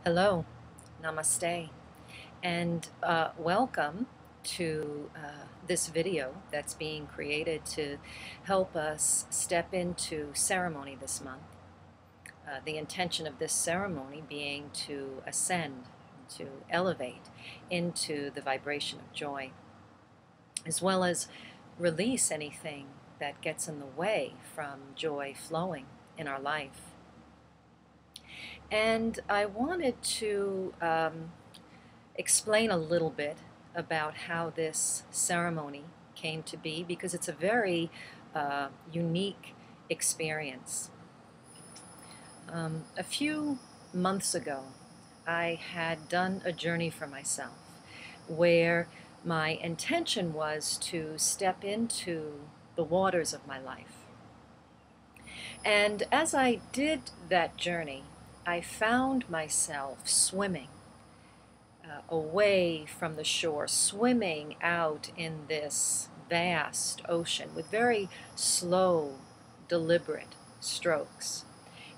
Hello, namaste, and welcome to this video that's being created to help us step into ceremony this month. The intention of this ceremony being to ascend, to elevate into the vibration of joy, as well as release anything that gets in the way from joy flowing in our life. And I wanted to explain a little bit about how this ceremony came to be, because it's a very unique experience. A few months ago, I had done a journey for myself where my intention was to step into the waters of my life. And as I did that journey, I found myself swimming away from the shore, swimming out in this vast ocean with very slow, deliberate strokes.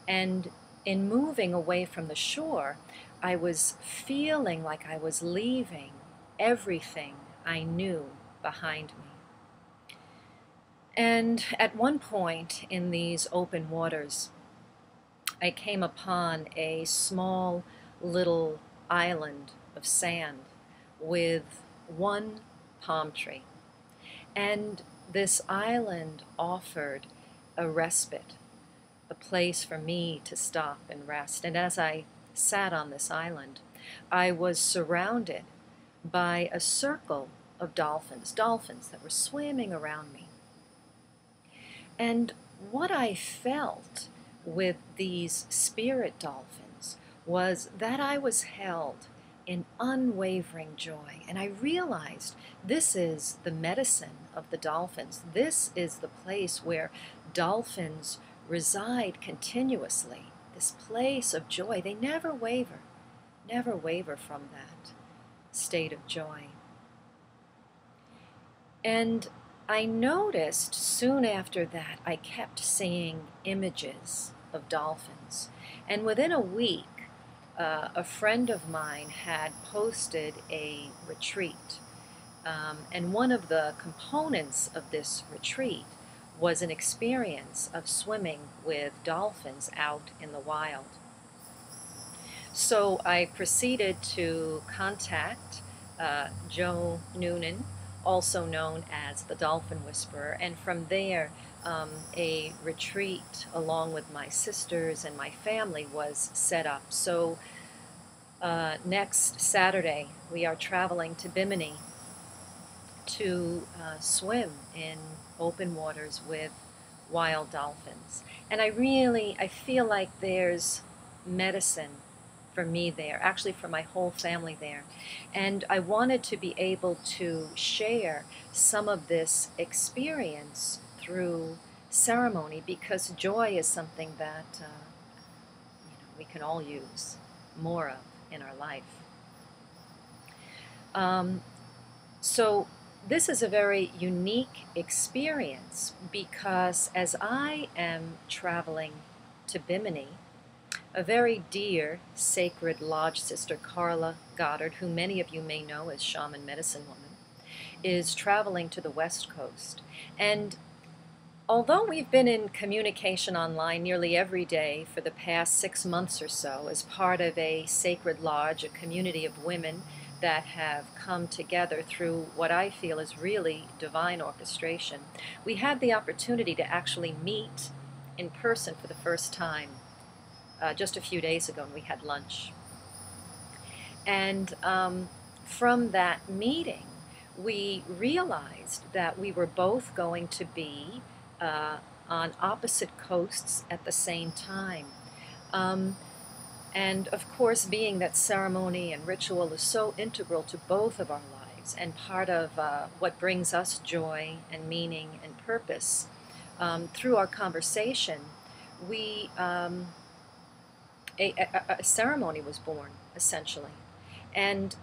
And in moving away from the shore, I was feeling like I was leaving everything I knew behind me. And at one point in these open waters, I came upon a small little island of sand with one palm tree. And this island offered a respite, a place for me to stop and rest. And as I sat on this island, I was surrounded by a circle of dolphins that were swimming around me. And what I felt with these spirit dolphins was that I was held in unwavering joy. And I realized this is the medicine of the dolphins. This is the place where dolphins reside continuously, this place of joy. They never waver from that state of joy. And I noticed soon after that I kept seeing images of dolphins. And within a week, a friend of mine had posted a retreat. And one of the components of this retreat was an experience of swimming with dolphins out in the wild. So I proceeded to contact Joe Noonan, also known as the Dolphin Whisperer, and from there a retreat along with my sisters and my family was set up. So next Saturday we are traveling to Bimini to swim in open waters with wild dolphins. And I feel like there's medicine for me there, actually for my whole family there. And I wanted to be able to share some of this experience through ceremony, because joy is something that we can all use more of in our life. So this is a very unique experience, because as I am traveling to Bimini, a very dear sacred lodge sister, Carla Goddard, who many of you may know as Shaman Medicine Woman, is traveling to the West Coast. And although we've been in communication online nearly every day for the past 6 months or so as part of a sacred lodge, a community of women that have come together through what I feel is really divine orchestration, we had the opportunity to actually meet in person for the first time just a few days ago, and we had lunch. And from that meeting, we realized that we were both going to be on opposite coasts at the same time. And of course, being that ceremony and ritual is so integral to both of our lives and part of what brings us joy and meaning and purpose, through our conversation, we a ceremony was born, essentially. And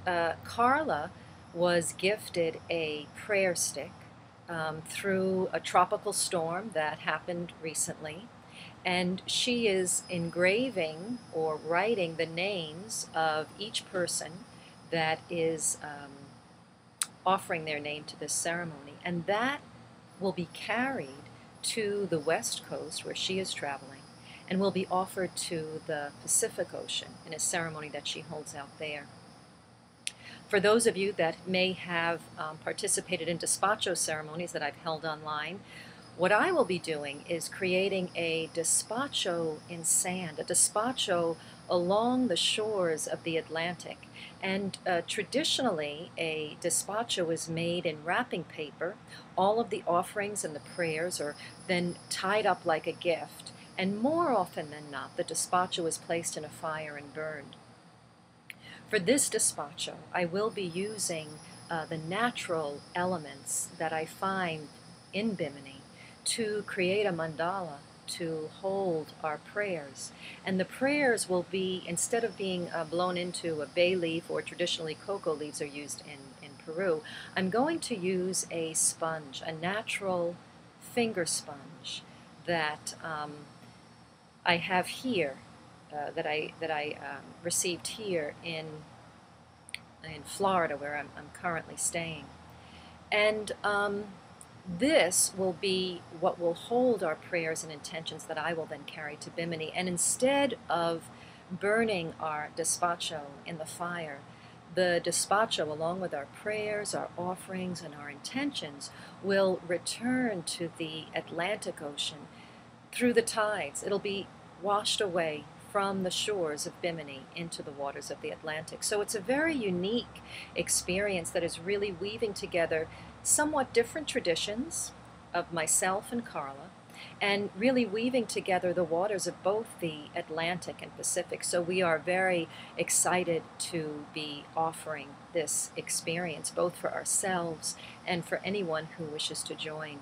Carla was gifted a prayer stick through a tropical storm that happened recently. And she is engraving or writing the names of each person that is offering their name to this ceremony. And that will be carried to the West Coast where she is traveling and will be offered to the Pacific Ocean in a ceremony that she holds out there. For those of you that may have participated in despacho ceremonies that I've held online, what I will be doing is creating a despacho in sand, a despacho along the shores of the Atlantic. And traditionally, a despacho is made in wrapping paper. All of the offerings and the prayers are then tied up like a gift. And more often than not, the despacho is placed in a fire and burned. For this despacho, I will be using the natural elements that I find in Bimini to create a mandala to hold our prayers. And the prayers will be, instead of being blown into a bay leaf, or traditionally cocoa leaves are used in Peru, I'm going to use a sponge, a natural finger sponge that I have here, that I received here in Florida, where I'm currently staying. And this will be what will hold our prayers and intentions that I will then carry to Bimini. And instead of burning our despacho in the fire, the despacho, along with our prayers, our offerings, and our intentions, will return to the Atlantic Ocean through the tides. It'll be washed away from the shores of Bimini into the waters of the Atlantic. So it's a very unique experience that is really weaving together somewhat different traditions of myself and Carla, and really weaving together the waters of both the Atlantic and Pacific. So we are very excited to be offering this experience, both for ourselves and for anyone who wishes to join.